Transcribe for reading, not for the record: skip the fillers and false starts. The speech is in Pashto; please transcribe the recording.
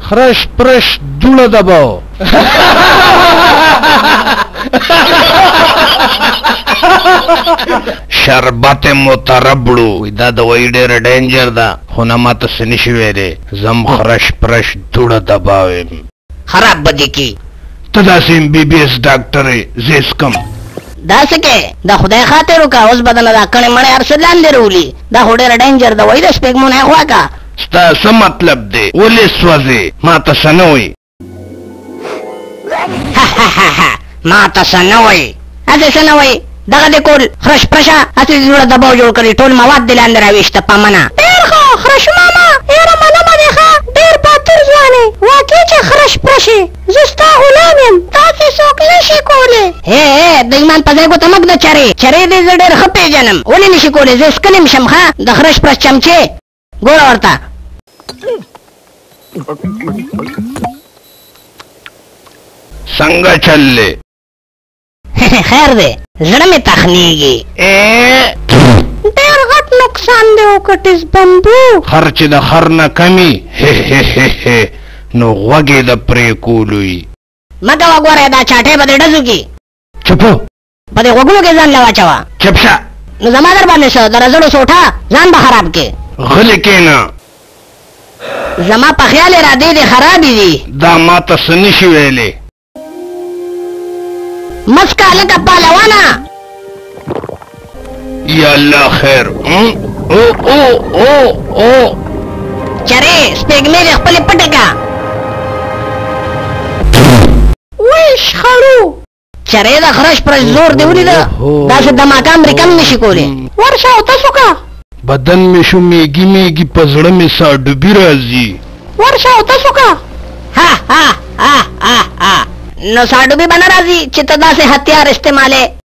خرش پرش دوړه دباو. شربت متربړو دا د وای ډېر ډینجر ده خو نه ماته څه نشي ویلی زم خرش پرش دوړه دباوم. خراب بدی کی ته داسې MBBS ډاکټر یې زه اسکم داسې کې د خدای خاطر وکړه اوس بدله دا کڼې مڼې هر څه لاندې راولي دا خو ډېره ډینجر ده وایي د سپېږمو نه یې خوا که ستا څه مطلب دی ولې سوځې ما ته څه نه وایي ما ته څه نه وایي هسې څه نه وایي دغه دې کول خرش پرشه هسې دې زړه دباو جوړ کړي ټول مواد دې لاندې راویشته په منه ډېر ښه خرش ماما یاره مننه دې ښه ډېر باتر ځوان یې واقعي چې خرش پرش یې زه ستا غلام یم داسې څوک نه شي کولی د ایمان په ځای ګوته مه ږده چرې چرې دې زه ډېر ښه پېژنم ولې نه شي کولی زه څکل یم شم ښه د خرش پرش چمچې ګوره ورته څنګه چل دی خیر دی زړه مې تخنیږي ډېر غټ نقصان دی وکټیس بمبو خر چې د خر نه کمي نو غوږې د پرې کولو وي مه کوه ګوره دا چاټۍ به دې ډزو کي چپو په دې غوږونو کې ځان له واچوه چپ شه نو زما در باندې شه د رزړو سوټه ځان به خراب کې غلې کېنه زما په خیال ارادې دې خرابې دي دا ما ته څه نشي ویلی مسکه لکه پهلوانه یا الله خیر چرې سپېږمې دې خپلې پټې که وای شخړو چرې د خرش پرش زور دې ولیده داسې دماکه امریکا هم نشي کولی ورشه او تاسو که بدن مې شو میږي میږي په زړه مې سا ډوبي راځي ورشه او تاسو که نو سا ډوبي به نه راځي چې ته داسې هتیار استعمالې